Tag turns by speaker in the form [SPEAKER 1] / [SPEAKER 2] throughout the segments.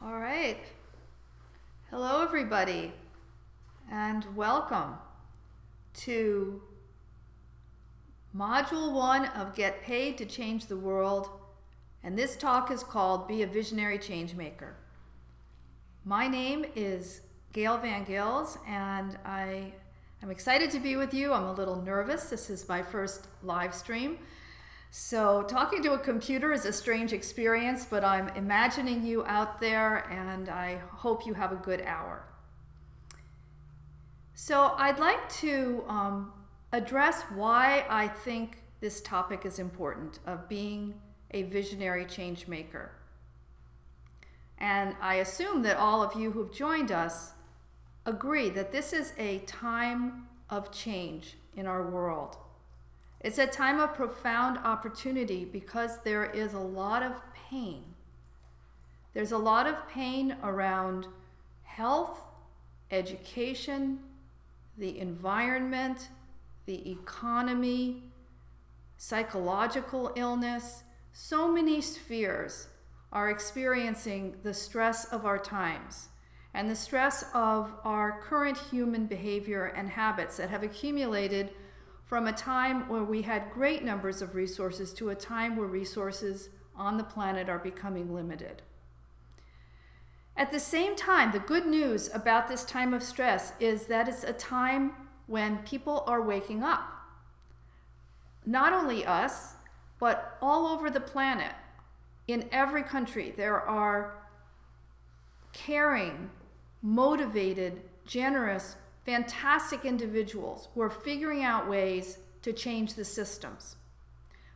[SPEAKER 1] All right. Hello, everybody, and welcome to Module 1 of Get Paid to Change the World. And this talk is called Be a Visionary Changemaker. My name is Gail Van Gils, and I am excited to be with you. I'm a little nervous. This is my first live stream. So talking to a computer is a strange experience, but I'm imagining you out there, and I hope you have a good hour. So I'd like to address why I think this topic is important of being a visionary change maker. And I assume that all of you who've joined us agree that this is a time of change in our world. It's a time of profound opportunity because there is a lot of pain. There's a lot of pain around health, education, the environment, the economy, psychological illness. So many spheres are experiencing the stress of our times and the stress of our current human behavior and habits that have accumulated from a time where we had great numbers of resources to a time where resources on the planet are becoming limited. At the same time, the good news about this time of stress is that it's a time when people are waking up. Not only us, but all over the planet. In every country, there are caring, motivated, generous, fantastic individuals who are figuring out ways to change the systems.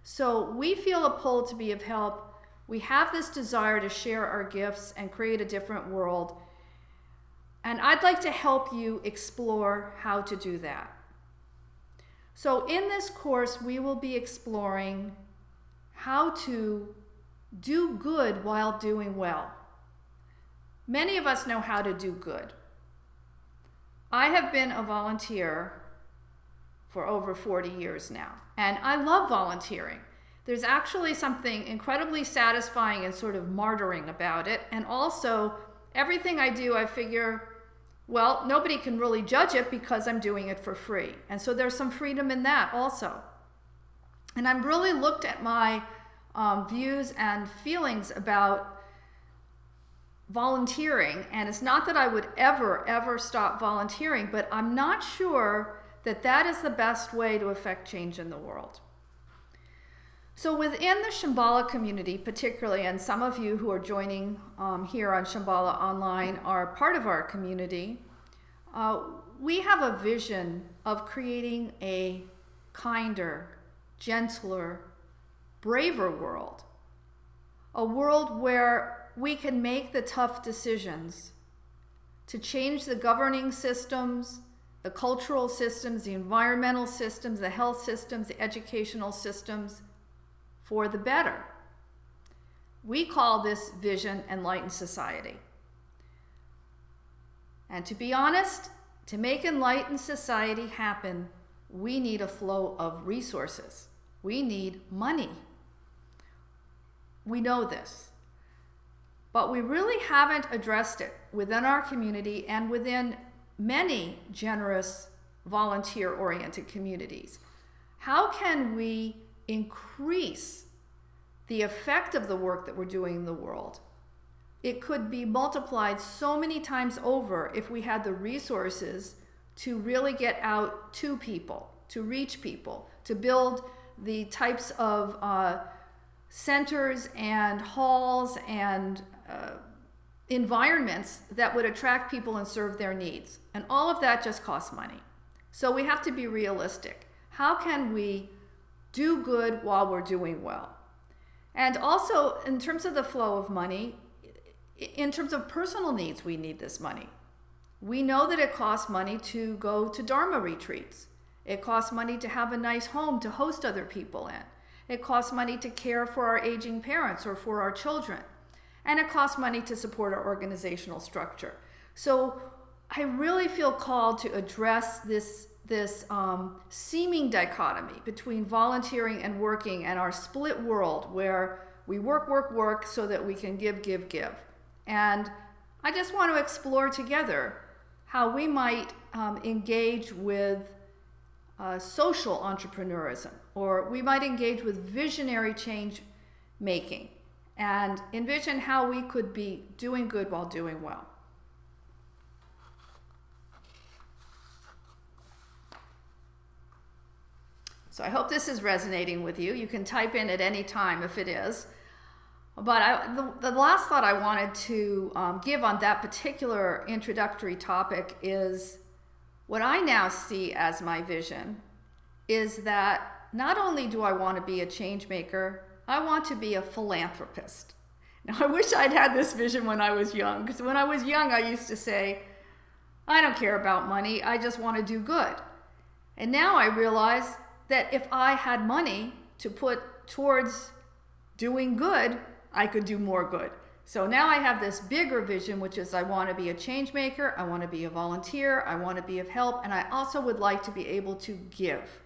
[SPEAKER 1] So we feel a pull to be of help. We have this desire to share our gifts and create a different world. And I'd like to help you explore how to do that. So in this course, we will be exploring how to do good while doing well. Many of us know how to do good. I have been a volunteer for over 40 years now, and I love volunteering. There's actually something incredibly satisfying and sort of martyring about it, and also everything I do, I figure, well, nobody can really judge it because I'm doing it for free. And so there's some freedom in that also. And I've really looked at my views and feelings about volunteering, and it's not that I would ever stop volunteering, but I'm not sure that that is the best way to affect change in the world. So within the Shambhala community particularly, and some of you who are joining here on Shambhala Online are part of our community, we have a vision of creating a kinder, gentler, braver world. A world where we can make the tough decisions to change the governing systems, the cultural systems, the environmental systems, the health systems, the educational systems for the better. We call this vision Enlightened Society. And to be honest, to make enlightened society happen, we need a flow of resources. We need money. We know this. But we really haven't addressed it within our community and within many generous volunteer-oriented communities. How can we increase the effect of the work that we're doing in the world? It could be multiplied so many times over if we had the resources to really get out to people, to reach people, to build the types of centers and halls and environments that would attract people and serve their needs. And all of that just costs money. So we have to be realistic. How can we do good while we're doing well? And also, in terms of the flow of money, in terms of personal needs, we need this money. We know that it costs money to go to Dharma retreats. It costs money to have a nice home to host other people in. It costs money to care for our aging parents or for our children. And it costs money to support our organizational structure. So I really feel called to address this seeming dichotomy between volunteering and working and our split world where we work so that we can give. And I just want to explore together how we might engage with social entrepreneurism, or we might engage with visionary change making and envision how we could be doing good while doing well. So I hope this is resonating with you. You can type in at any time if it is. But the last thought I wanted to give on that particular introductory topic is what I now see as my vision is that not only do I want to be a change maker, I want to be a philanthropist. Now, I wish I'd had this vision when I was young, because when I was young, I used to say, I don't care about money, I just want to do good. And now I realize that if I had money to put towards doing good, I could do more good. So now I have this bigger vision, which is I want to be a change maker, I want to be a volunteer, I want to be of help, and I also would like to be able to give.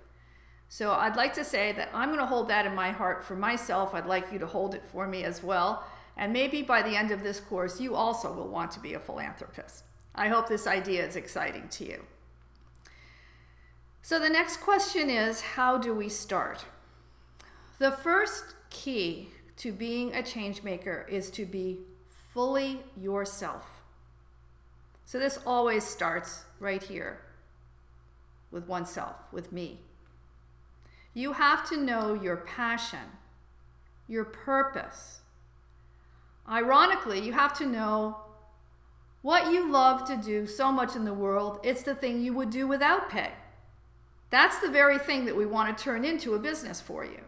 [SPEAKER 1] So I'd like to say that I'm going to hold that in my heart for myself. I'd like you to hold it for me as well. And maybe by the end of this course, you also will want to be a philanthropist. I hope this idea is exciting to you. So the next question is, how do we start? The first key to being a change maker is to be fully yourself. So this always starts right here with oneself, with me. You have to know your passion, your purpose. Ironically, you have to know what you love to do so much in the world, it's the thing you would do without pay. That's the very thing that we want to turn into a business for you.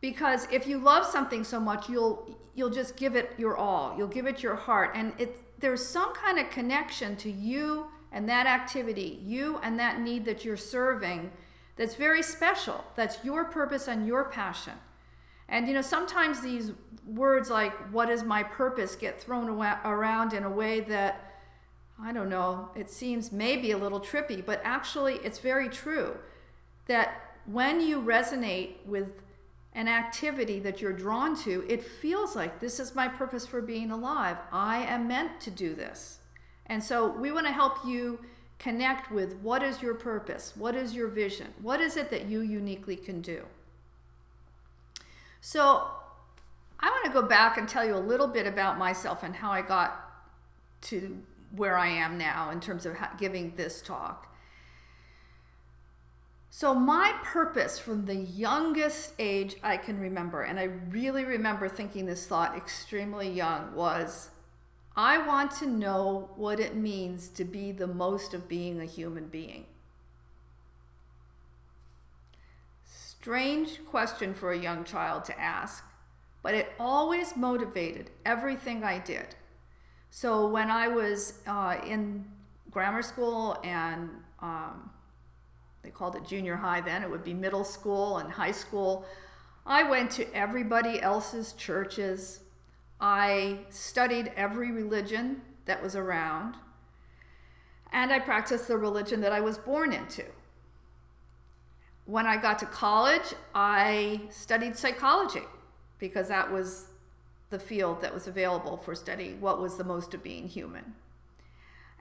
[SPEAKER 1] Because if you love something so much, you'll just give it your all. You'll give it your heart. And there's some kind of connection to you and that activity, you and that need that you're serving that's very special. That's your purpose and your passion. And you know, sometimes these words like, what is my purpose, get thrown around in a way that, I don't know, it seems maybe a little trippy, but actually it's very true that when you resonate with an activity that you're drawn to, it feels like this is my purpose for being alive. I am meant to do this. And so we want to help you connect with what is your purpose, what is your vision, what is it that you uniquely can do. So I want to go back and tell you a little bit about myself and how I got to where I am now in terms of giving this talk. So my purpose from the youngest age I can remember, and I really remember thinking this thought extremely young, was I want to know what it means to be the most of being a human being. Strange question for a young child to ask, but it always motivated everything I did. So when I was in grammar school and they called it junior high then, it would be middle school and high school, I went to everybody else's churches. I studied every religion that was around, and I practiced the religion that I was born into. When I got to college, I studied psychology because that was the field that was available for studying what was the most of being human.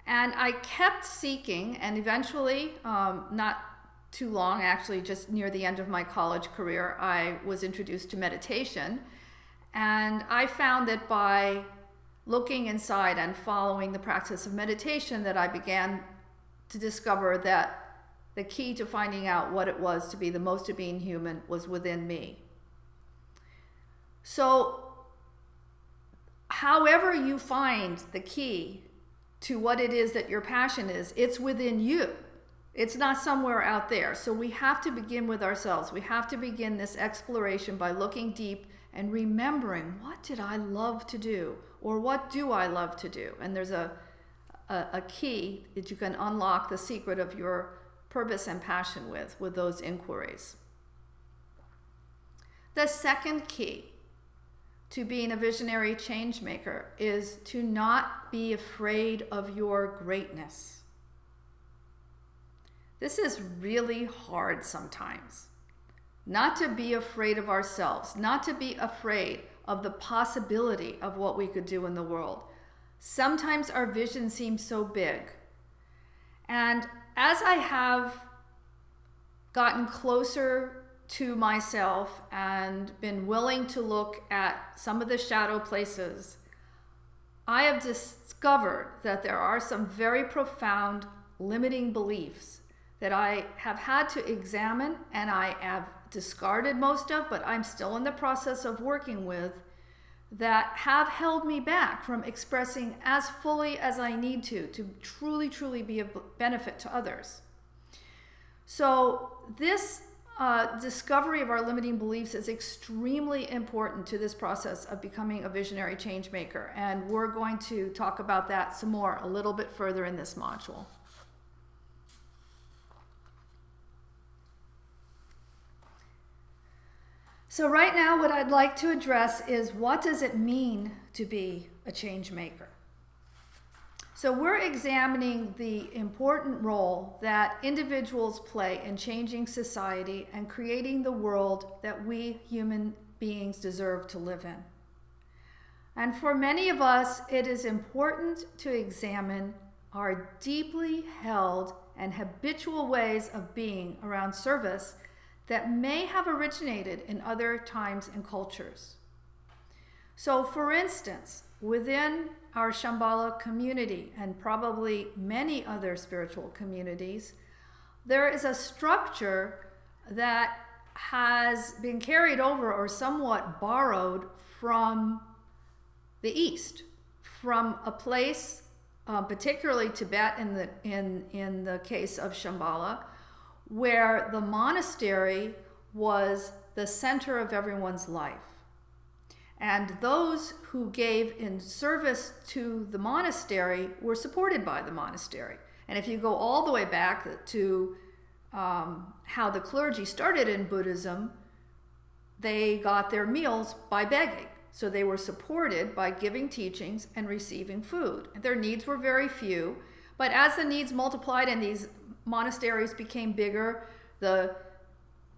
[SPEAKER 1] And I kept seeking, and eventually, not too long, actually just near the end of my college career, I was introduced to meditation. And I found that by looking inside and following the practice of meditation that I began to discover that the key to finding out what it was to be the most of being human was within me. So however you find the key to what it is that your passion is, it's within you. It's not somewhere out there. So we have to begin with ourselves. We have to begin this exploration by looking deep and remembering, what did I love to do? Or what do I love to do? And there's a key that you can unlock the secret of your purpose and passion with those inquiries. The second key to being a visionary change maker is to not be afraid of your greatness. This is really hard sometimes. Not to be afraid of ourselves, not to be afraid of the possibility of what we could do in the world. Sometimes our vision seems so big. And as I have gotten closer to myself and been willing to look at some of the shadow places, I have discovered that there are some very profound limiting beliefs that I have had to examine, and I have discarded most of, but I'm still in the process of working with, that have held me back from expressing as fully as I need to truly, truly be of benefit to others. So this discovery of our limiting beliefs is extremely important to this process of becoming a visionary change maker. And we're going to talk about that some more a little bit further in this module. So right now, what I'd like to address is, what does it mean to be a change maker? So we're examining the important role that individuals play in changing society and creating the world that we human beings deserve to live in. And for many of us, it is important to examine our deeply held and habitual ways of being around service that may have originated in other times and cultures. So for instance, within our Shambhala community, and probably many other spiritual communities, there is a structure that has been carried over or somewhat borrowed from the East, from a place, particularly Tibet in the case of Shambhala, where the monastery was the center of everyone's life. And those who gave in service to the monastery were supported by the monastery. And if you go all the way back to how the clergy started in Buddhism, they got their meals by begging. So they were supported by giving teachings and receiving food. Their needs were very few, but as the needs multiplied and these monasteries became bigger, the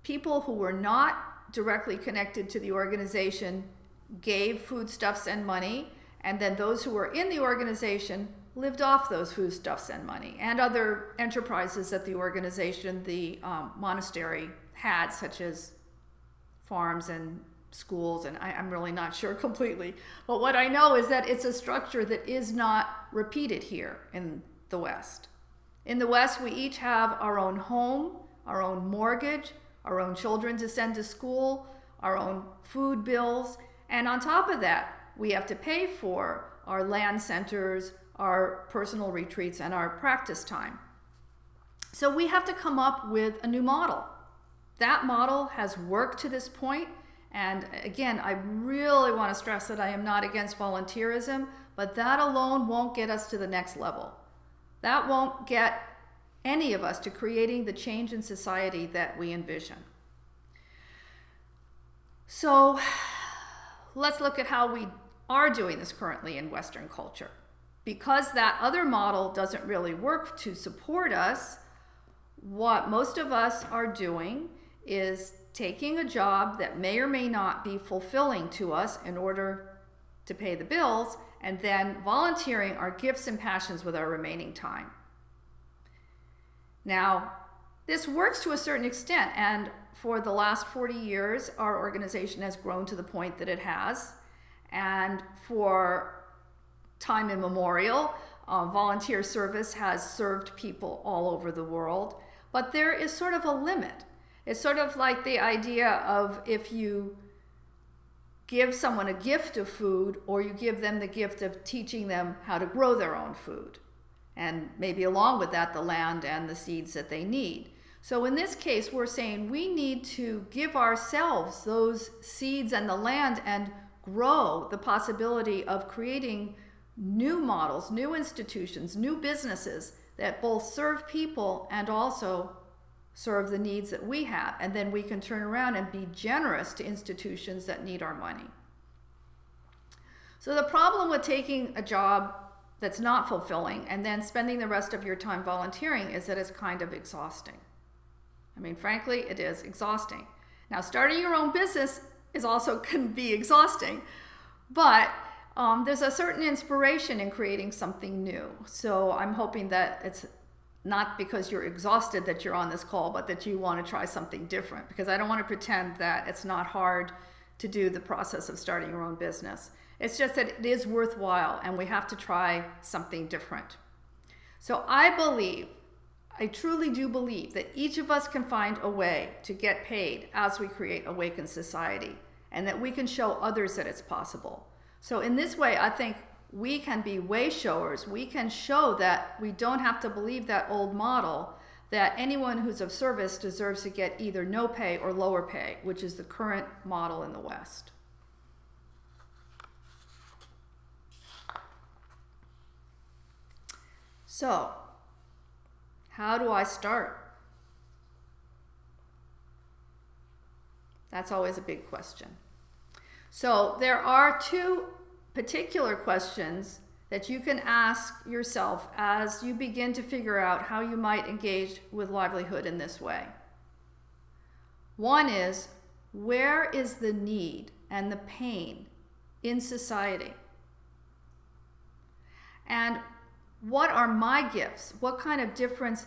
[SPEAKER 1] people who were not directly connected to the organization gave foodstuffs and money, and then those who were in the organization lived off those foodstuffs and money, and other enterprises that the organization, the monastery had, such as farms and schools, and I'm really not sure completely. But what I know is that it's a structure that is not repeated here in the West. In the West, we each have our own home, our own mortgage, our own children to send to school, our own food bills, and on top of that, we have to pay for our land centers, our personal retreats, and our practice time. So we have to come up with a new model. That model has worked to this point, and again, I really want to stress that I am not against volunteerism, but that alone won't get us to the next level. That won't get any of us to creating the change in society that we envision. So let's look at how we are doing this currently in Western culture. Because that other model doesn't really work to support us, what most of us are doing is taking a job that may or may not be fulfilling to us in order to pay the bills, and then volunteering our gifts and passions with our remaining time. Now, this works to a certain extent, and for the last 40 years, our organization has grown to the point that it has, and for time immemorial, volunteer service has served people all over the world, but there is sort of a limit. It's sort of like the idea of if you give someone a gift of food, or you give them the gift of teaching them how to grow their own food, and maybe along with that the land and the seeds that they need. So in this case, we're saying we need to give ourselves those seeds and the land and grow the possibility of creating new models, new institutions, new businesses that both serve people and also serve the needs that we have, and then we can turn around and be generous to institutions that need our money. So the problem with taking a job that's not fulfilling and then spending the rest of your time volunteering is that it's kind of exhausting. I mean, frankly, it is exhausting. Now, starting your own business is also can be exhausting. But there's a certain inspiration in creating something new. So I'm hoping that it's not because you're exhausted that you're on this call, but that you want to try something different, because I don't want to pretend that it's not hard to do the process of starting your own business. It's just that it is worthwhile and we have to try something different. So I truly do believe that each of us can find a way to get paid as we create Awakened Society, and that we can show others that it's possible. So in this way, I think we can be way showers. We can show that we don't have to believe that old model that anyone who's of service deserves to get either no pay or lower pay, which is the current model in the West. So, how do I start? That's always a big question. So there are two particular questions that you can ask yourself as you begin to figure out how you might engage with livelihood in this way. One is, where is the need and the pain in society? And what are my gifts? What kind of difference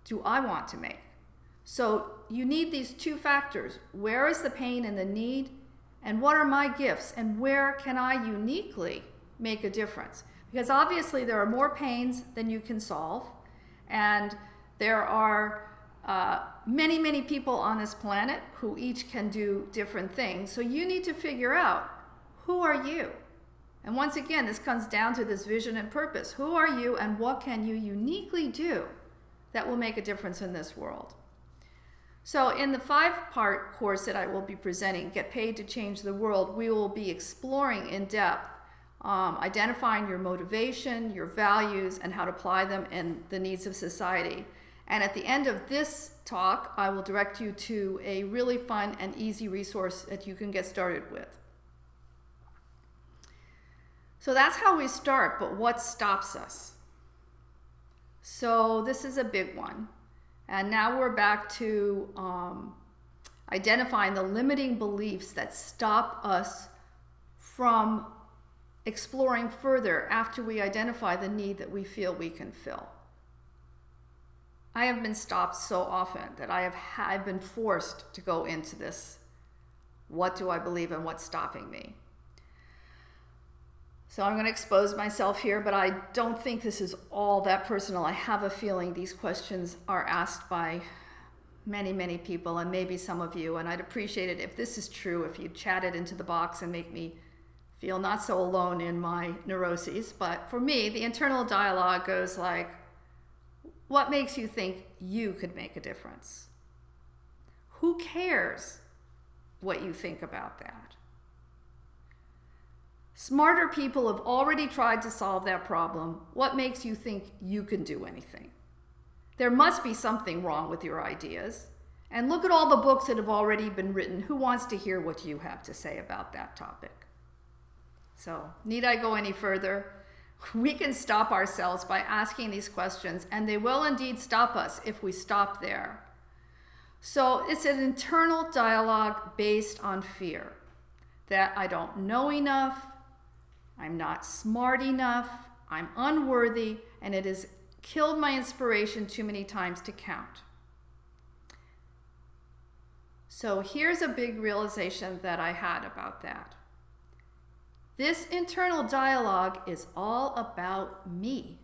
[SPEAKER 1] do I want to make? So you need these two factors. Where is the pain and the need? And what are my gifts? And where can I uniquely make a difference? Because obviously there are more pains than you can solve. And there are many, many people on this planet who each can do different things. So you need to figure out, who are you? And once again, this comes down to this vision and purpose. Who are you and what can you uniquely do that will make a difference in this world? So in the 5-part course that I will be presenting, Get Paid to Change the World, we will be exploring in depth, identifying your motivation, your values, and how to apply them in the needs of society. And at the end of this talk, I will direct you to a really fun and easy resource that you can get started with. So that's how we start, but what stops us? So this is a big one. And now we're back to identifying the limiting beliefs that stop us from exploring further after we identify the need that we feel we can fill. I have been stopped so often that I've been forced to go into this. What do I believe and what's stopping me? So I'm going to expose myself here, but I don't think this is all that personal. I have a feeling these questions are asked by many, many people, and maybe some of you, and I'd appreciate it if this is true, if you chat it into the box and make me feel not so alone in my neuroses. But for me, the internal dialogue goes like, what makes you think you could make a difference? Who cares what you think about that? Smarter people have already tried to solve that problem. What makes you think you can do anything? There must be something wrong with your ideas. And look at all the books that have already been written. Who wants to hear what you have to say about that topic? So, need I go any further? We can stop ourselves by asking these questions, and they will indeed stop us if we stop there. So, it's an internal dialogue based on fear. That I don't know enough, I'm not smart enough, I'm unworthy, and it has killed my inspiration too many times to count. So here's a big realization that I had about that. This internal dialogue is all about me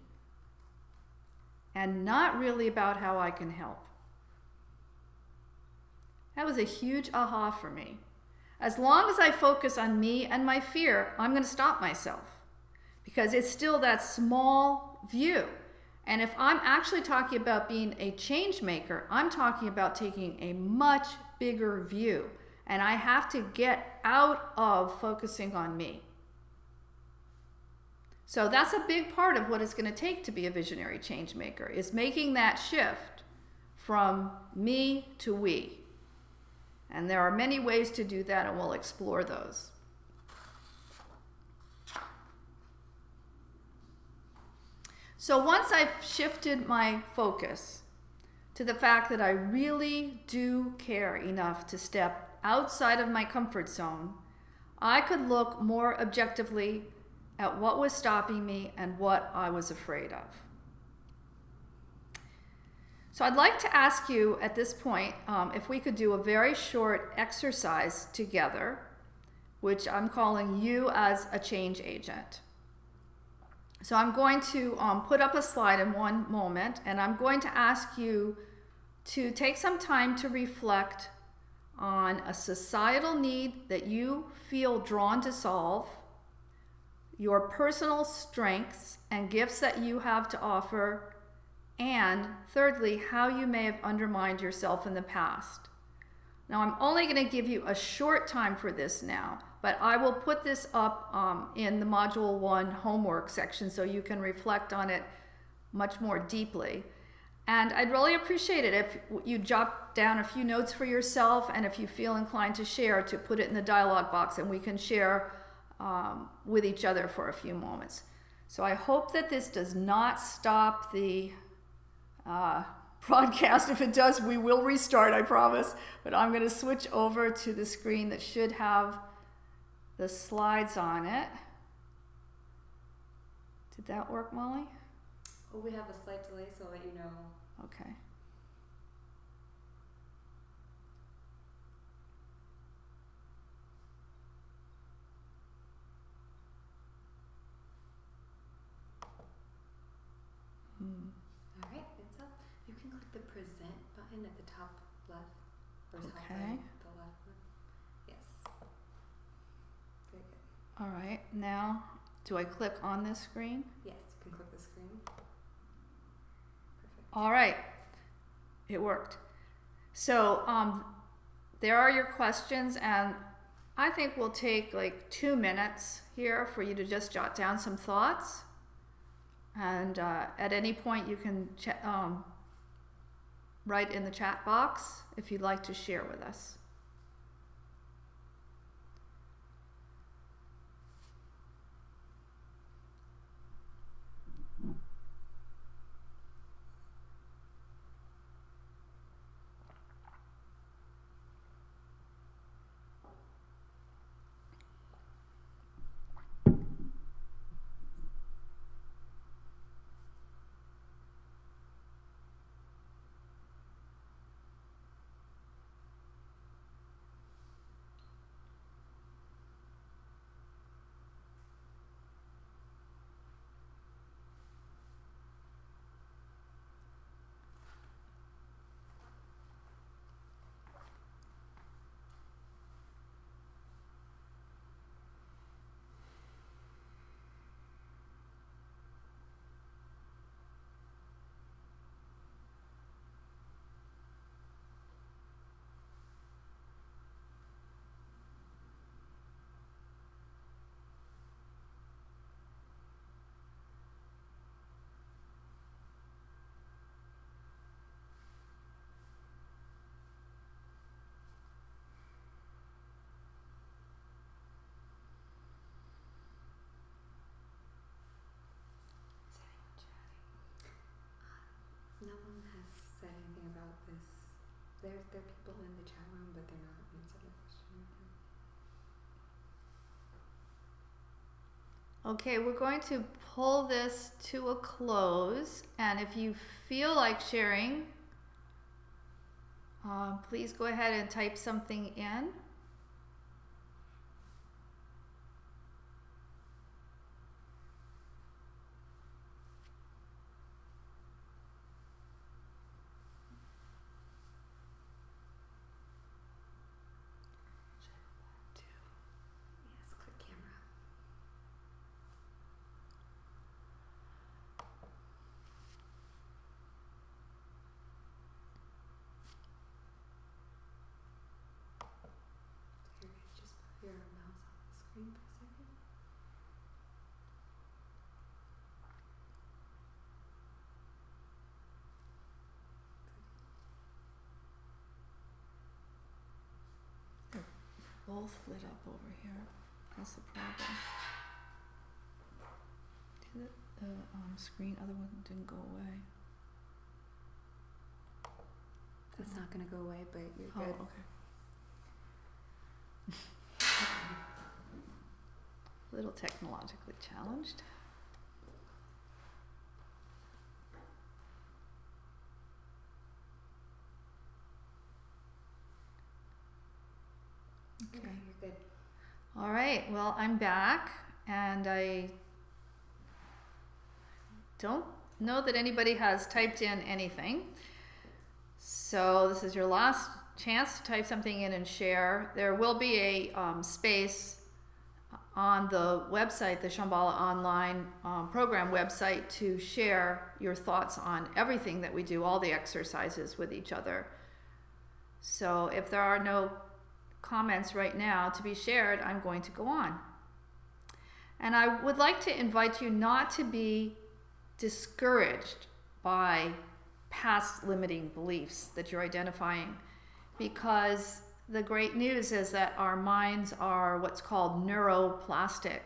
[SPEAKER 1] and not really about how I can help. That was a huge aha for me. As long as I focus on me and my fear, I'm going to stop myself because it's still that small view. And if I'm actually talking about being a change maker, I'm talking about taking a much bigger view. And I have to get out of focusing on me. So that's a big part of what it's going to take to be a visionary change maker, is making that shift from me to we. And there are many ways to do that, and we'll explore those. So once I've shifted my focus to the fact that I really do care enough to step outside of my comfort zone, I could look more objectively at what was stopping me and what I was afraid of. So I'd like to ask you at this point if we could do a very short exercise together, which I'm calling you as a change agent. So I'm going to put up a slide in one moment, and I'm going to ask you to take some time to reflect on a societal need that you feel drawn to solve, your personal strengths and gifts that you have to offer, and thirdly, how you may have undermined yourself in the past. Now, I'm only going to give you a short time for this now, but I will put this up in the Module 1 homework section so you can reflect on it much more deeply. And I'd really appreciate it if you jot down a few notes for yourself, and if you feel inclined to share, to put it in the dialogue box, and we can share with each other for a few moments. So I hope that this does not stop the broadcast. If it does, we will restart, I promise. But I'm going to switch over to the screen that should have the slides on it. Did that work, Molly?
[SPEAKER 2] Well, we have a slight delay, so I'll let you know.
[SPEAKER 1] Okay.
[SPEAKER 2] All right, it's up. You can click the present button at the top left or top
[SPEAKER 1] Okay.
[SPEAKER 2] right, the left one. Yes. Very good.
[SPEAKER 1] All right. Now, do I click on this screen?
[SPEAKER 2] Yes, you can click the screen. Perfect.
[SPEAKER 1] All right. It worked. So there are your questions, and I think we'll take like 2 minutes here for you to just jot down some thoughts. And at any point you can write in the chat box if you'd like to share with us.
[SPEAKER 2] No one has said anything about this. There are people in the chat room, but they're not answering the question right now.
[SPEAKER 1] Okay, we're going to pull this to a close, and if you feel like sharing, please go ahead and type something in.
[SPEAKER 2] Yes, click camera. Here, just put your mouse on the screen for a second.
[SPEAKER 1] Both lit up over here. That's the problem. The screen, other one didn't go away.
[SPEAKER 2] It's not going to go away, but you're
[SPEAKER 1] Oh,
[SPEAKER 2] good.
[SPEAKER 1] okay. A little technologically challenged.
[SPEAKER 2] Okay, you're good.
[SPEAKER 1] All right, well, I'm back, and I don't know that anybody has typed in anything. So this is your last chance to type something in and share. There will be a space on the website, the Shambhala Online program website, to share your thoughts on everything that we do, all the exercises with each other. So if there are no comments right now to be shared, I'm going to go on. And I would like to invite you not to be discouraged by past limiting beliefs that you're identifying, because the great news is that our minds are what's called neuroplastic.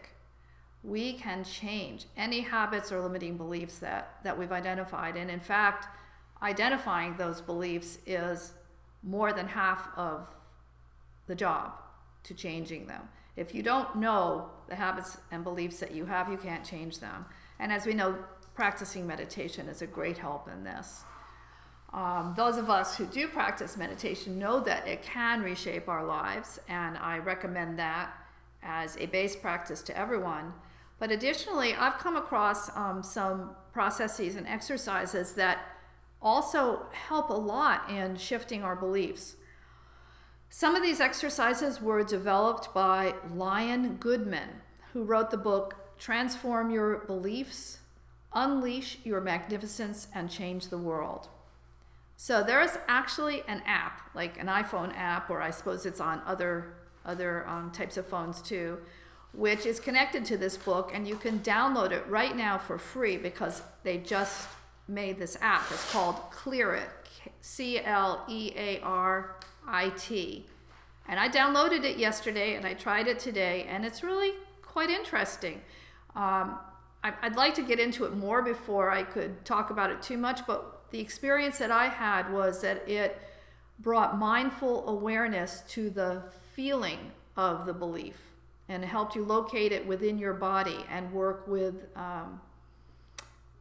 [SPEAKER 1] We can change any habits or limiting beliefs that we've identified. And in fact, identifying those beliefs is more than half of the job to changing them. If you don't know the habits and beliefs that you have, you can't change them. And as we know, practicing meditation is a great help in this. Those of us who do practice meditation know that it can reshape our lives, and I recommend that as a base practice to everyone. But additionally, I've come across some processes and exercises that also help a lot in shifting our beliefs. Some of these exercises were developed by Lion Goodman, who wrote the book Transform Your Beliefs, Unleash Your Magnificence, and Change the World. So there's actually an app, like an iPhone app, or I suppose it's on other types of phones too, which is connected to this book, and you can download it right now for free because they just made this app. It's called Clearit, Clearit. And I downloaded it yesterday and I tried it today, and it's really quite interesting. I'd like to get into it more before I could talk about it too much, but the experience that I had was that it brought mindful awareness to the feeling of the belief and helped you locate it within your body and work with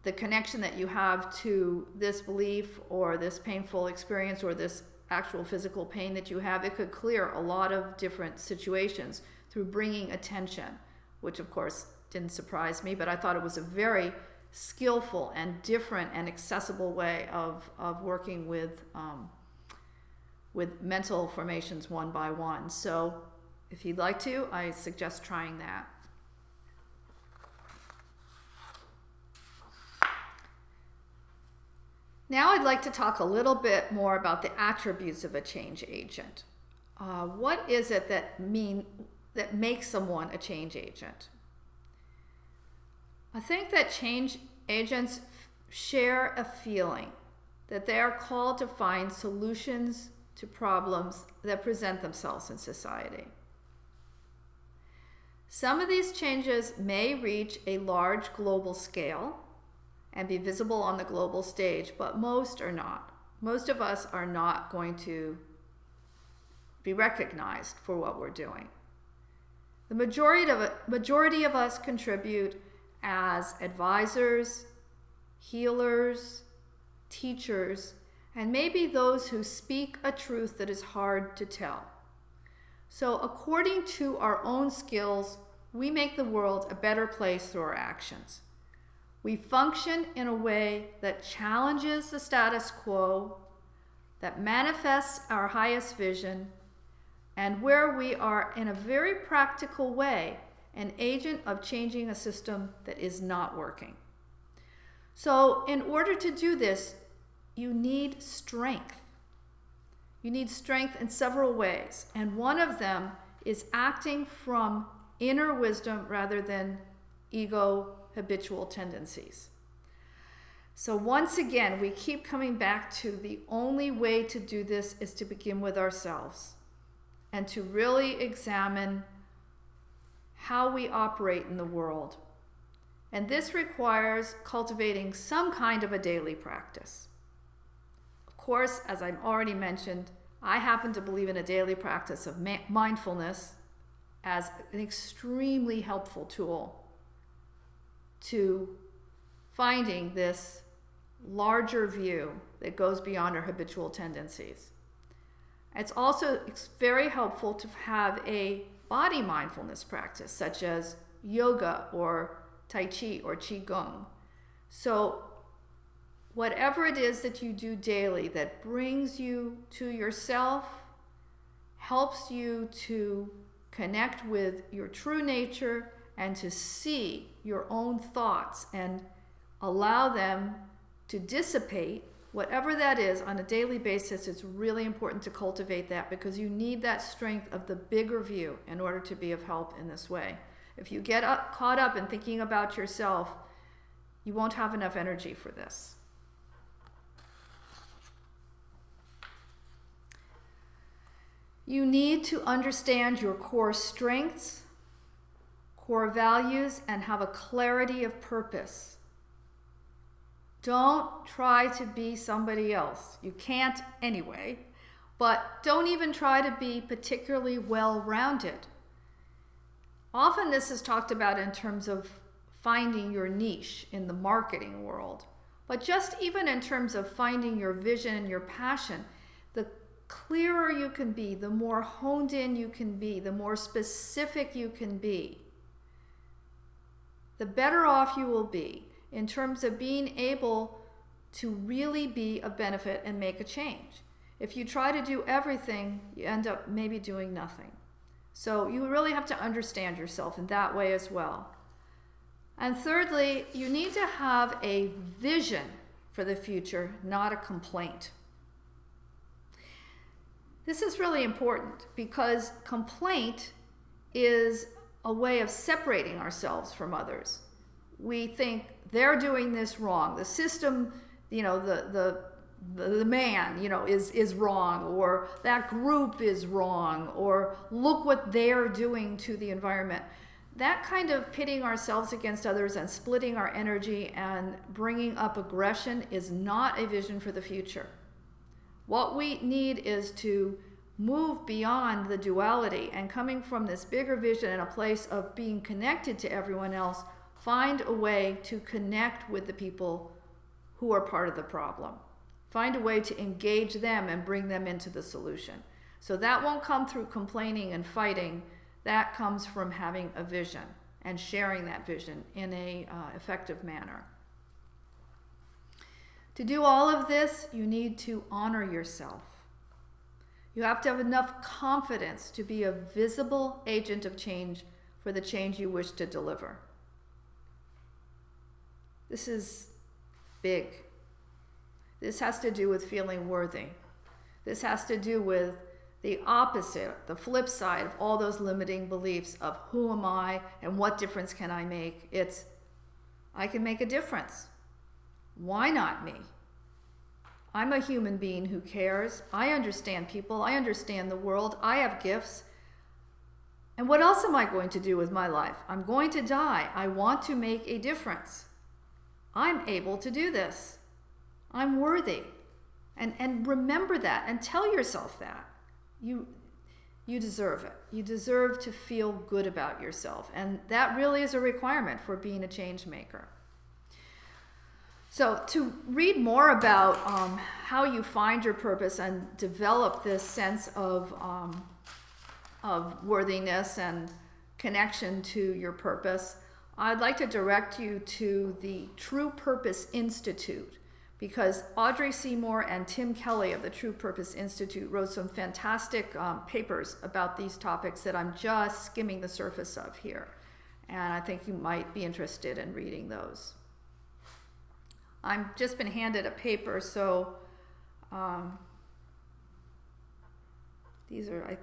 [SPEAKER 1] the connection that you have to this belief or this painful experience or this actual physical pain that you have. It could clear a lot of different situations through bringing attention, which of course didn't surprise me, but I thought it was a very skillful and different and accessible way of working with mental formations one by one. So if you'd like to, I suggest trying that. Now I'd like to talk a little bit more about the attributes of a change agent. What is it that makes someone a change agent? I think that change agents share a feeling that they are called to find solutions to problems that present themselves in society. Some of these changes may reach a large global scale and be visible on the global stage, but most are not. Most of us are not going to be recognized for what we're doing. The majority of us contribute as advisors, healers, teachers, and maybe those who speak a truth that is hard to tell. So according to our own skills, we make the world a better place through our actions. We function in a way that challenges the status quo, that manifests our highest vision, and where we are in a very practical way an agent of changing a system that is not working. So in order to do this, you need strength. You need strength in several ways, and one of them is acting from inner wisdom rather than ego habitual tendencies. So once again, we keep coming back to the only way to do this is to begin with ourselves and to really examine how we operate in the world. And this requires cultivating some kind of a daily practice. Of course, as I've already mentioned, I happen to believe in a daily practice of mindfulness as an extremely helpful tool to finding this larger view that goes beyond our habitual tendencies. It's also very helpful to have a body mindfulness practice, such as yoga or Tai Chi or Qigong. So whatever it is that you do daily that brings you to yourself, helps you to connect with your true nature and to see your own thoughts and allow them to dissipate, whatever that is, on a daily basis, it's really important to cultivate that because you need that strength of the bigger view in order to be of help in this way. If you get caught up in thinking about yourself, you won't have enough energy for this. You need to understand your core strengths, core values, and have a clarity of purpose. Don't try to be somebody else. You can't anyway, but don't even try to be particularly well-rounded. Often this is talked about in terms of finding your niche in the marketing world, but just even in terms of finding your vision and your passion, the clearer you can be, the more honed in you can be, the more specific you can be, the better off you will be in terms of being able to really be of benefit and make a change. If you try to do everything, you end up maybe doing nothing. So you really have to understand yourself in that way as well. And thirdly, you need to have a vision for the future, not a complaint. This is really important because complaint is a way of separating ourselves from others. We think they're doing this wrong. The system, the man, is wrong, or that group is wrong, or look what they're doing to the environment. That kind of pitting ourselves against others and splitting our energy and bringing up aggression is not a vision for the future. What we need is to move beyond the duality and coming from this bigger vision in a place of being connected to everyone else, find a way to connect with the people who are part of the problem. Find a way to engage them and bring them into the solution. So that won't come through complaining and fighting. That comes from having a vision and sharing that vision in an effective manner. To do all of this, you need to honor yourself. You have to have enough confidence to be a visible agent of change for the change you wish to deliver. This is big. This has to do with feeling worthy. This has to do with the opposite, the flip side of all those limiting beliefs of who am I and what difference can I make. It's, I can make a difference. Why not me? I'm a human being who cares. I understand people. I understand the world. I have gifts. And what else am I going to do with my life? I'm going to die. I want to make a difference. I'm able to do this. I'm worthy. And remember that and tell yourself that. You deserve it. You deserve to feel good about yourself. And that really is a requirement for being a change maker. So to read more about how you find your purpose and develop this sense of worthiness and connection to your purpose, I'd like to direct you to the True Purpose Institute, because Audrey Seymour and Tim Kelly of the True Purpose Institute wrote some fantastic papers about these topics that I'm just skimming the surface of here. And I think you might be interested in reading those. I've just been handed a paper, so these are,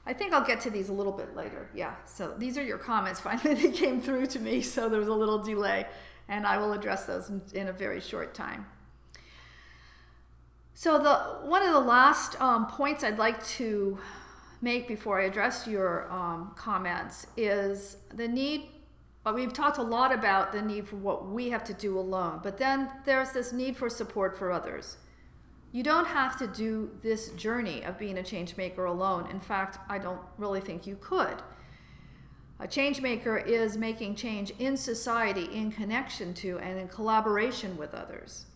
[SPEAKER 1] I think I'll get to these a little bit later. Yeah, so these are your comments. Finally, they came through to me, so there was a little delay, and I will address those in a very short time. So one of the last points I'd like to make before I address your comments is the need. We've talked a lot about the need for what we have to do alone, but then there's this need for support for others. You don't have to do this journey of being a change maker alone. In fact, I don't really think you could. A change maker is making change in society in connection to and in collaboration with others.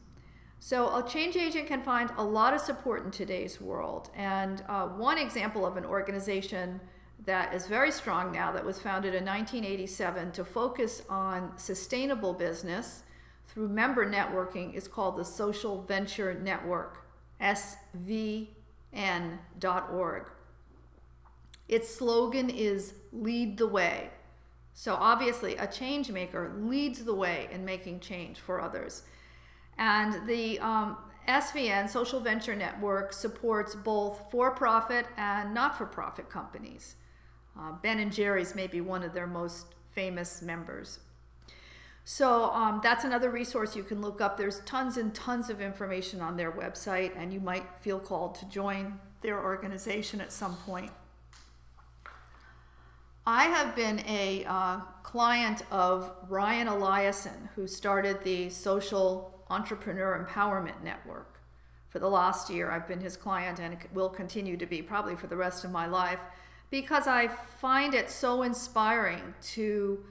[SPEAKER 1] So a change agent can find a lot of support in today's world. And one example of an organization that is very strong now, that was founded in 1987 to focus on sustainable business through member networking, is called the Social Venture Network, svn.org. Its slogan is "Lead the Way." So obviously a change maker leads the way in making change for others. And the SVN, Social Venture Network, supports both for-profit and not-for-profit companies. Ben & Jerry's may be one of their most famous members. So that's another resource you can look up. There's tons and tons of information on their website, and you might feel called to join their organization at some point. I have been a client of Ryan Eliason, who started the Social Entrepreneur Empowerment Network. For the last year, I've been his client, and it will continue to be probably for the rest of my life, because I find it so inspiring to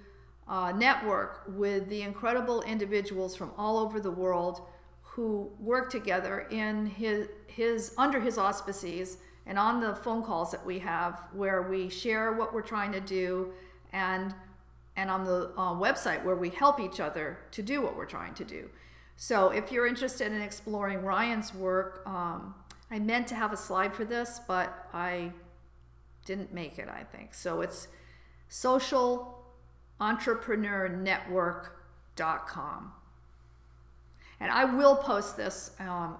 [SPEAKER 1] network with the incredible individuals from all over the world who work together in under his auspices, and on the phone calls that we have where we share what we're trying to do, and on the website where we help each other to do what we're trying to do. So if you're interested in exploring Ryan's work, I meant to have a slide for this, but I didn't make it, I think. So it's socialentrepreneurs.network.com. And I will post this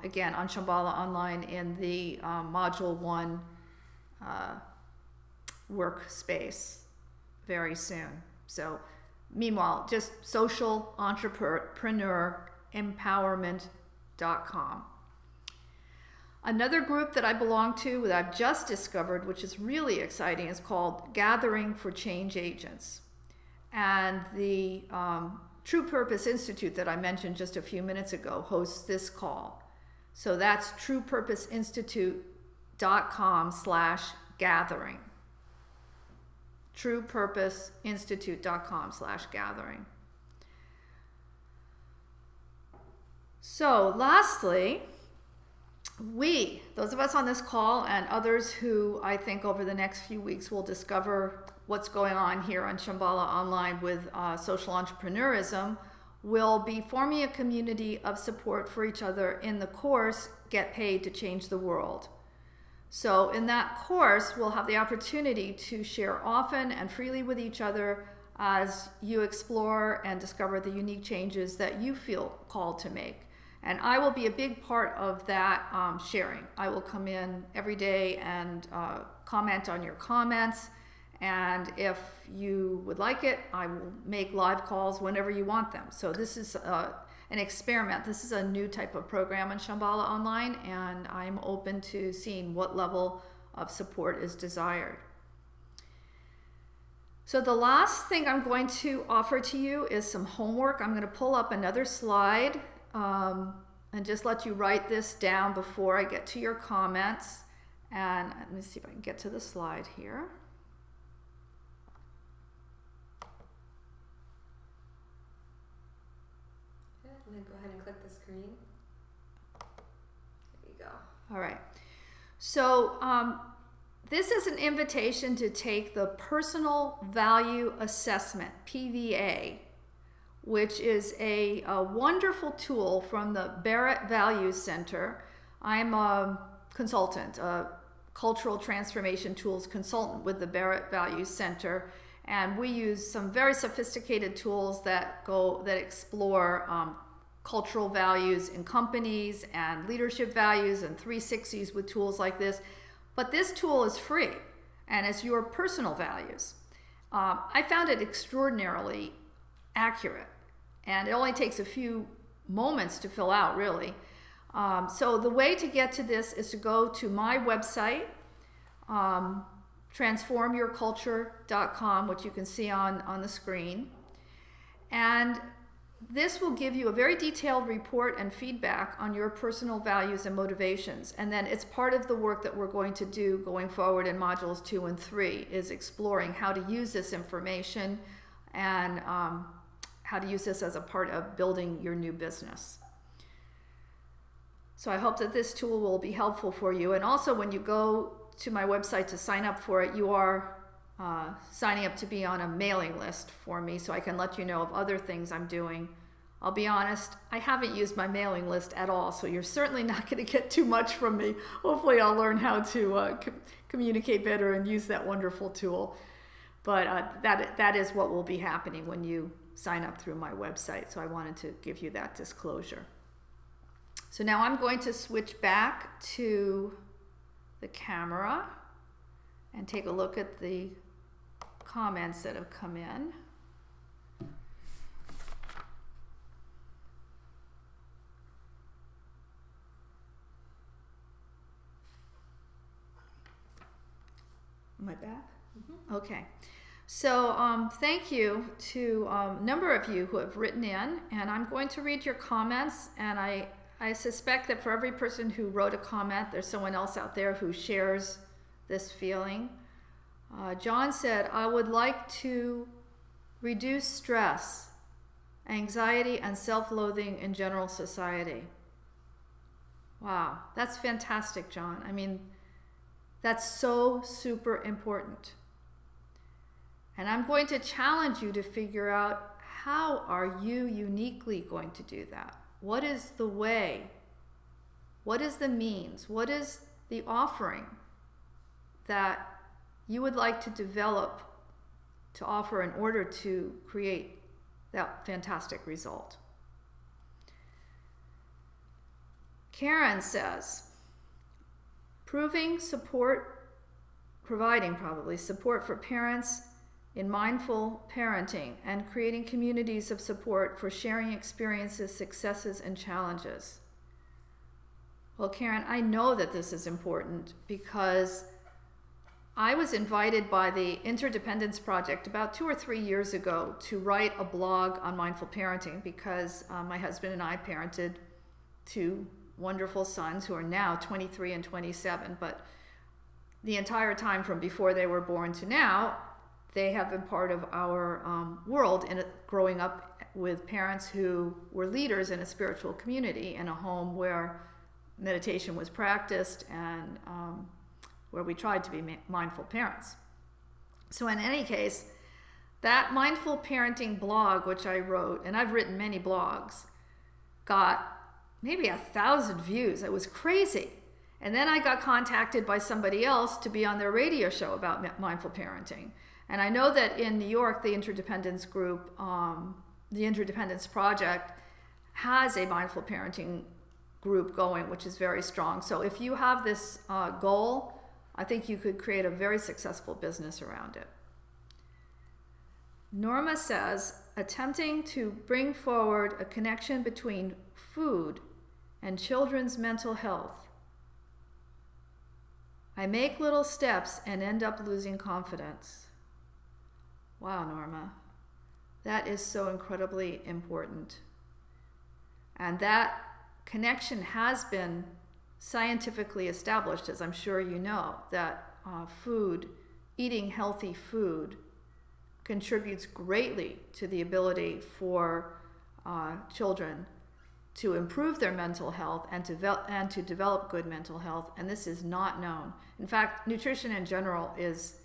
[SPEAKER 1] again on Shambhala Online in the Module 1 workspace very soon. So meanwhile, just socialentrepreneuремpowerment.com. Another group that I belong to, that I've just discovered, which is really exciting, is called Gathering for Change Agents. And the True Purpose Institute that I mentioned just a few minutes ago hosts this call. So that's truepurposeinstitute.com/gathering. truepurposeinstitute.com/gathering. So lastly, those of us on this call and others who I think over the next few weeks will discover what's going on here on Shambhala Online with social entrepreneurism, will be forming a community of support for each other in the course, Get Paid to Change the World. So in that course, we'll have the opportunity to share often and freely with each other as you explore and discover the unique changes that you feel called to make. And I will be a big part of that sharing. I will come in every day and comment on your comments. And if you would like it, I will make live calls whenever you want them. So this is an experiment. This is a new type of program on Shambhala Online, and I'm open to seeing what level of support is desired. So the last thing I'm going to offer to you is some homework. I'm going to pull up another slide and just let you write this down before I get to your comments. And let me see if I can get to the slide here.
[SPEAKER 2] And then go ahead and click the screen. There you go.
[SPEAKER 1] All right. So this is an invitation to take the Personal Value Assessment, PVA, which is a wonderful tool from the Barrett Values Center. I'm a consultant, a cultural transformation tools consultant with the Barrett Values Center, and we use some very sophisticated tools that explore cultural values in companies and leadership values and 360s with tools like this. But this tool is free, and it's your personal values. I found it extraordinarily accurate, and it only takes a few moments to fill out, really. So the way to get to this is to go to my website, transformyourculture.com, which you can see on the screen. And this will give you a very detailed report and feedback on your personal values and motivations. And then it's part of the work that we're going to do going forward in modules 2 and 3 is exploring how to use this information and how to use this as a part of building your new business. So I hope that this tool will be helpful for you. And also when you go to my website to sign up for it, you are signing up to be on a mailing list for me so I can let you know of other things I'm doing. I'll be honest, I haven't used my mailing list at all, so you're certainly not going to get too much from me. Hopefully I'll learn how to communicate better and use that wonderful tool. But that is what will be happening when you sign up through my website, so I wanted to give you that disclosure. So now I'm going to switch back to the camera and take a look at the comments that have come in. Am I back? Mm-hmm. Okay. So thank you to a number of you who have written in, and I'm going to read your comments, and I suspect that for every person who wrote a comment, there's someone else out there who shares this feeling. John said, I would like to reduce stress, anxiety, and self-loathing in general society. Wow, that's fantastic, John. I mean, that's so super important. And I'm going to challenge you to figure out, how are you uniquely going to do that? What is the way? What is the means? What is the offering that you would like to develop to offer in order to create that fantastic result? Karen says, providing probably support for parents in mindful parenting and creating communities of support for sharing experiences, successes, and challenges. Well, Karen, I know that this is important because I was invited by the Interdependence Project about 2 or 3 years ago to write a blog on mindful parenting because my husband and I parented 2 wonderful sons who are now 23 and 27, but the entire time from before they were born to now, they have been part of our world in growing up with parents who were leaders in a spiritual community in a home where meditation was practiced and where we tried to be mindful parents. So in any case, that mindful parenting blog, which I wrote, and I've written many blogs, got maybe 1,000 views. It was crazy. And then I got contacted by somebody else to be on their radio show about mindful parenting. And I know that in New York, the Interdependence group, the Interdependence Project, has a mindful parenting group going, which is very strong. So if you have this goal, I think you could create a very successful business around it. Norma says, attempting to bring forward a connection between food and children's mental health. I make little steps and end up losing confidence. Wow, Norma, that is so incredibly important. And that connection has been scientifically established, as I'm sure you know, that eating healthy food contributes greatly to the ability for children to improve their mental health and to develop good mental health, and this is not known. In fact, nutrition in general is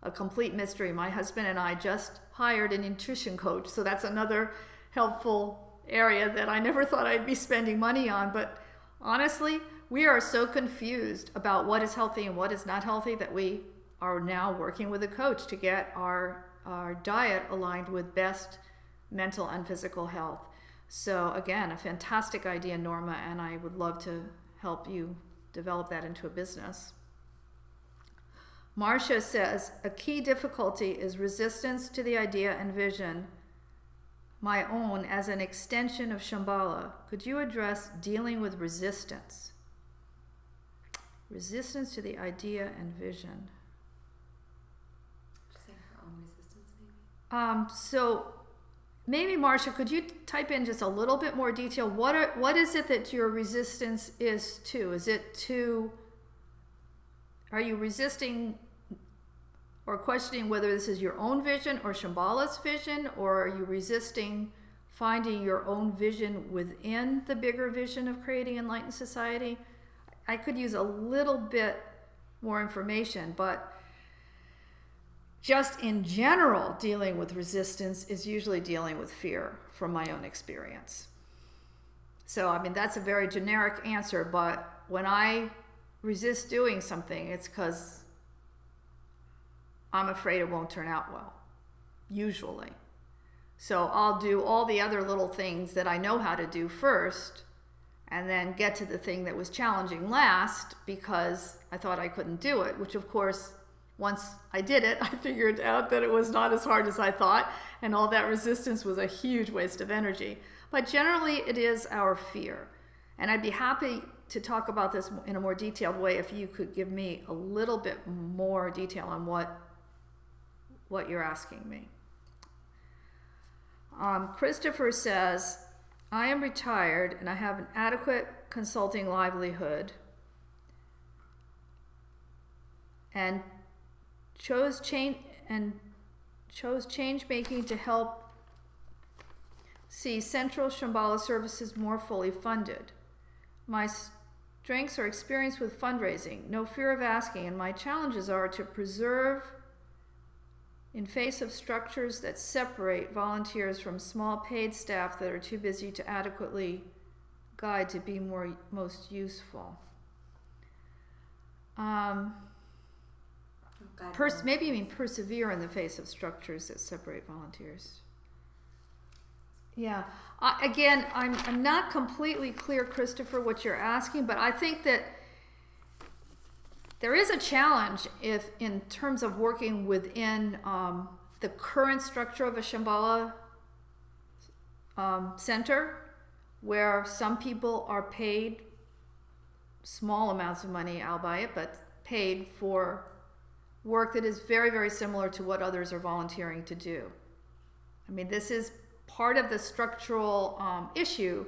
[SPEAKER 1] a complete mystery. My husband and I just hired a nutrition coach, so that's another helpful area that I never thought I'd be spending money on, but honestly, we are so confused about what is healthy and what is not healthy that we are now working with a coach to get our diet aligned with best mental and physical health. So again, a fantastic idea, Norma, and I would love to help you develop that into a business. Marcia says, a key difficulty is resistance to the idea and vision, my own, as an extension of Shambhala. Could you address dealing with resistance? Resistance to the idea and vision.
[SPEAKER 2] Just say her own resistance, maybe?
[SPEAKER 1] So maybe Marcia, could you type in just a little bit more detail? What is it that your resistance is to? Is it to, are you resisting or questioning whether this is your own vision or Shambhala's vision, or are you resisting finding your own vision within the bigger vision of creating enlightened society? I could use a little bit more information, but just in general, dealing with resistance is usually dealing with fear from my own experience. So, I mean, that's a very generic answer, but when I resist doing something, it's because I'm afraid it won't turn out well, usually. So I'll do all the other little things that I know how to do first, and then get to the thing that was challenging last because I thought I couldn't do it, which of course, once I did it, I figured out that it was not as hard as I thought, and all that resistance was a huge waste of energy. But generally, it is our fear. And I'd be happy to talk about this in a more detailed way if you could give me a little bit more detail on what you're asking me. Christopher says, I am retired and I have an adequate consulting livelihood and chose change making to help see Central Shambhala services more fully funded. My strengths are experience with fundraising, no fear of asking, and my challenges are to preserve in face of structures that separate volunteers from small paid staff that are too busy to adequately guide to be most useful. Maybe you mean persevere in the face of structures that separate volunteers. Yeah. Again, I'm not completely clear, Christopher, what you're asking, but I think that there is a challenge if, in terms of working within the current structure of a Shambhala center, where some people are paid small amounts of money, albeit, but paid for work that is very, very similar to what others are volunteering to do. I mean, this is part of the structural issue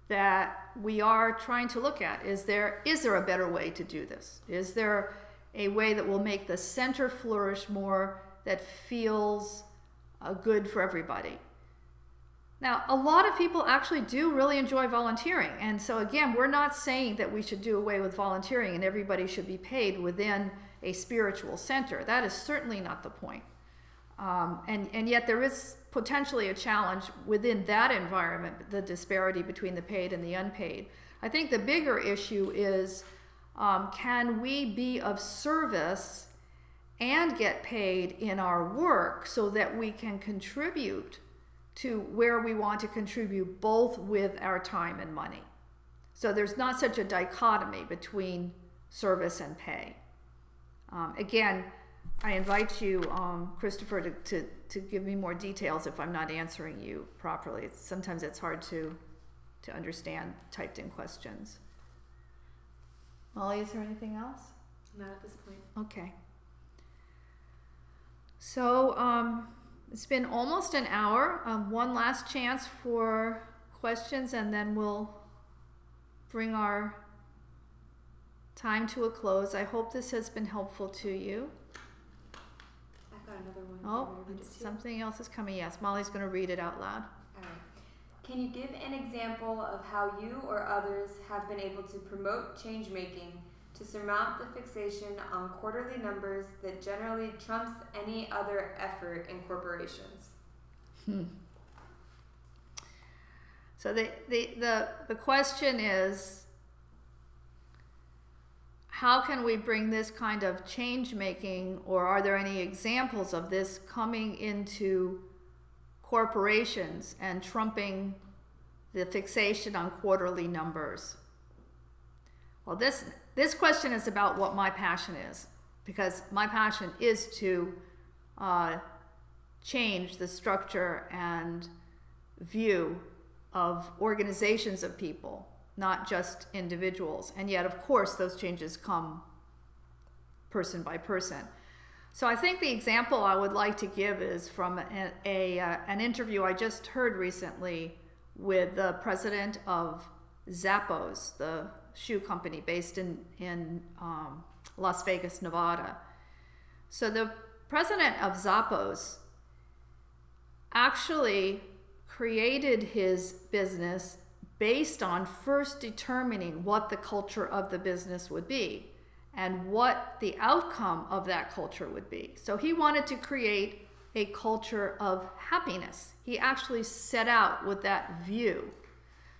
[SPEAKER 1] that we are trying to look at. Is there a better way to do this? Is there a way that will make the center flourish more, that feels good for everybody? Now, a lot of people actually do really enjoy volunteering. And so again, we're not saying that we should do away with volunteering and everybody should be paid within a spiritual center. That is certainly not the point. And yet there is potentially a challenge within that environment, the disparity between the paid and the unpaid. I think the bigger issue is, can we be of service and get paid in our work so that we can contribute to where we want to contribute, both with our time and money? So there's not such a dichotomy between service and pay. Again, I invite you, Christopher, to give me more details if I'm not answering you properly. Sometimes it's hard to understand typed in questions. Molly, is there anything else?
[SPEAKER 2] Not at this point.
[SPEAKER 1] Okay. So it's been almost an hour. One last chance for questions, and then we'll bring our time to a close. I hope this has been helpful to you.
[SPEAKER 2] I've got another one.
[SPEAKER 1] Oh, something else is coming. Yes, Molly's going to read it out loud.
[SPEAKER 2] All right. Can you give an example of how you or others have been able to promote change making to surmount the fixation on quarterly numbers that generally trumps any other effort in corporations?
[SPEAKER 1] So the question is, how can we bring this kind of change making, or are there any examples of this coming into corporations and trumping the fixation on quarterly numbers? Well, this question is about what my passion is, because my passion is to change the structure and view of organizations of people, not just individuals. And yet, of course, those changes come person by person. So I think the example I would like to give is from an interview I just heard recently with the president of Zappos, the shoe company based in Las Vegas, Nevada. So the president of Zappos actually created his business based on first determining what the culture of the business would be and what the outcome of that culture would be. So he wanted to create a culture of happiness. He actually set out with that view.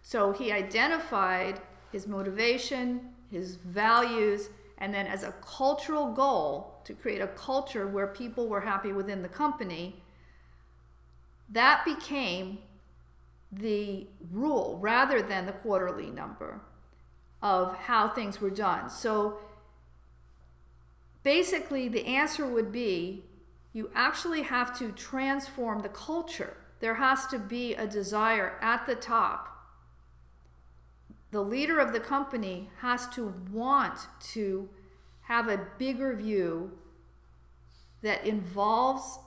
[SPEAKER 1] So he identified his motivation, his values, and then as a cultural goal to create a culture where people were happy within the company. That became the rule rather than the quarterly number of how things were done. So basically the answer would be you actually have to transform the culture. There has to be a desire at the top. The leader of the company has to want to have a bigger view that involves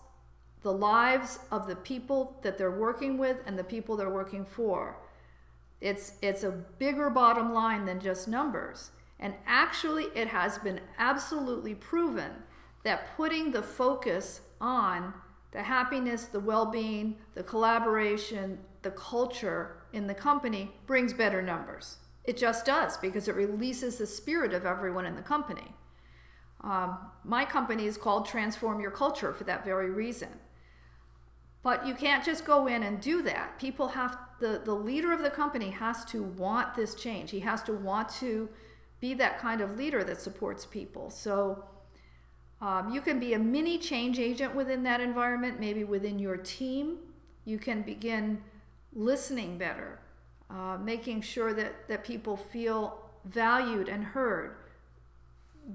[SPEAKER 1] the lives of the people that they're working with and the people they're working for. It's a bigger bottom line than just numbers. And actually, it has been absolutely proven that putting the focus on the happiness, the well-being, the collaboration, the culture in the company brings better numbers. It just does, because it releases the spirit of everyone in the company. My company is called Transform Your Culture for that very reason. But you can't just go in and do that. People have, the leader of the company has to want this change. He has to want to be that kind of leader that supports people. So you can be a mini change agent within that environment, maybe within your team. You can begin listening better, making sure that people feel valued and heard,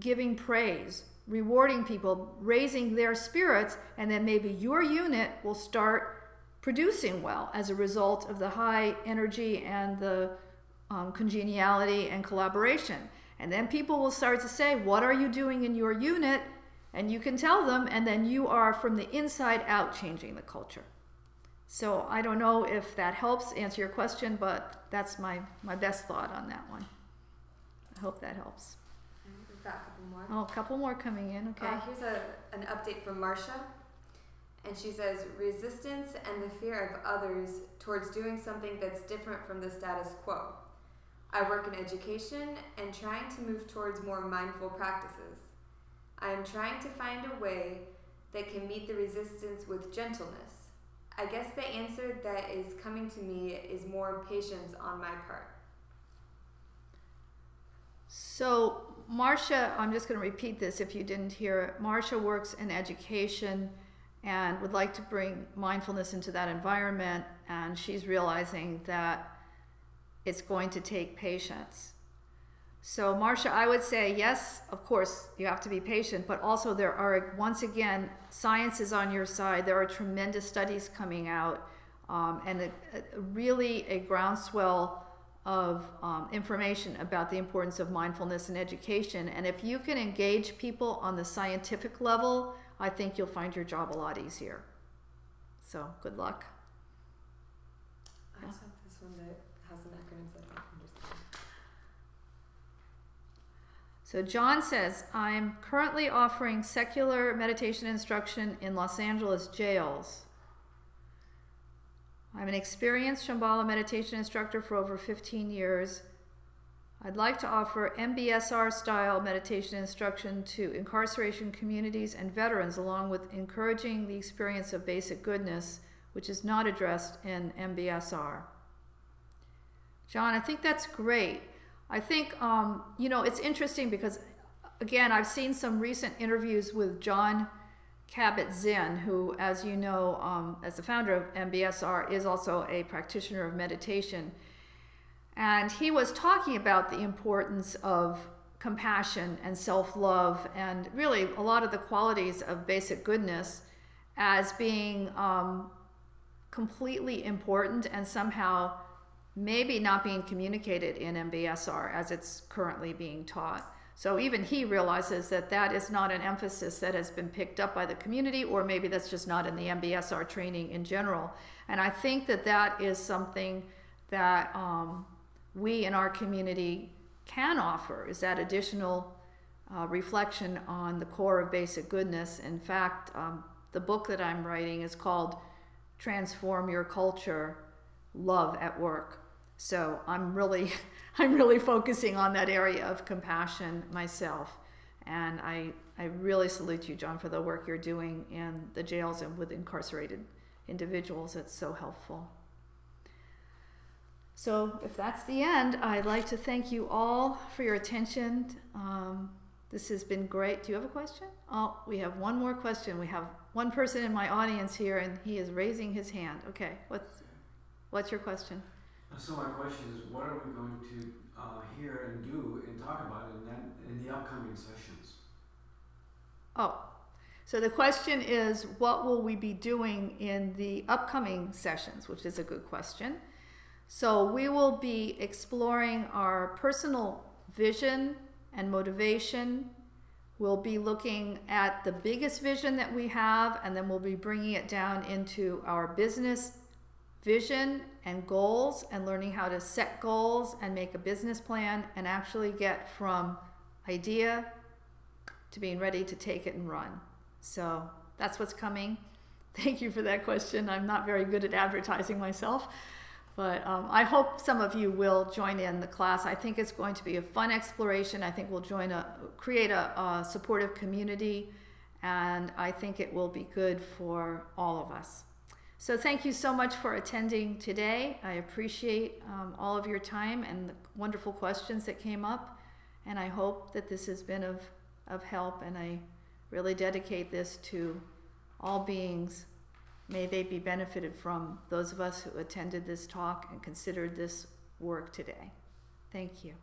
[SPEAKER 1] giving praise, rewarding people, raising their spirits, and then maybe your unit will start producing well as a result of the high energy and the congeniality and collaboration. And then people will start to say, what are you doing in your unit? And you can tell them, and then you are from the inside out changing the culture. So I don't know if that helps answer your question, but that's my best thought on that one. I hope that helps.
[SPEAKER 2] We've got a couple more.
[SPEAKER 1] Oh, a couple more coming in, okay.
[SPEAKER 2] Here's an update from Marcia. And she says, resistance and the fear of others towards doing something that's different from the status quo. I work in education and trying to move towards more mindful practices. I am trying to find a way that can meet the resistance with gentleness. I guess the answer that is coming to me is more patience on my part.
[SPEAKER 1] So Marcia, I'm just going to repeat this if you didn't hear it. Marcia works in education and would like to bring mindfulness into that environment, and she's realizing that it's going to take patience. So Marcia, I would say, yes, of course, you have to be patient, but also there are, once again, science is on your side. There are tremendous studies coming out, and really a groundswell of information about the importance of mindfulness in education. And if you can engage people on the scientific level, I think you'll find your job a lot easier. So good luck.
[SPEAKER 2] I also have this one that has an acronym that I can understand.
[SPEAKER 1] So John says, I'm currently offering secular meditation instruction in Los Angeles jails. I'm an experienced Shambhala meditation instructor for over 15 years. I'd like to offer MBSR-style meditation instruction to incarceration communities and veterans, along with encouraging the experience of basic goodness, which is not addressed in MBSR. John, I think that's great. I think, you know, it's interesting because, again, I've seen some recent interviews with John Kabat-Zinn, who, as you know, as the founder of MBSR, is also a practitioner of meditation. And he was talking about the importance of compassion and self-love and really a lot of the qualities of basic goodness as being completely important and somehow maybe not being communicated in MBSR as it's currently being taught. So even he realizes that that is not an emphasis that has been picked up by the community, or maybe that's just not in the MBSR training in general. And I think that that is something that we in our community can offer, is that additional reflection on the core of basic goodness. In fact, the book that I'm writing is called Transform Your Culture, Love at Work. So I'm really focusing on that area of compassion myself. And I really salute you, John, for the work you're doing in the jails and with incarcerated individuals. It's so helpful. So if that's the end, I'd like to thank you all for your attention. This has been great. Do you have a question? Oh, we have one more question. We have one person in my audience here, and he is raising his hand. Okay, what's your question?
[SPEAKER 3] So my question is, what are we going to hear and do and talk about in the upcoming sessions?
[SPEAKER 1] Oh, so the question is, what will we be doing in the upcoming sessions, which is a good question. So we will be exploring our personal vision and motivation. We'll be looking at the biggest vision that we have, and then we'll be bringing it down into our business vision and goals, and learning how to set goals and make a business plan and actually get from idea to being ready to take it and run. So that's what's coming. Thank you for that question. I'm not very good at advertising myself, but I hope some of you will join in the class. I think it's going to be a fun exploration. I think we'll create a supportive community, and I think it will be good for all of us. So thank you so much for attending today. I appreciate all of your time and the wonderful questions that came up, and I hope that this has been of help, and I really dedicate this to all beings. May they be benefited from, those of us who attended this talk and considered this work today. Thank you.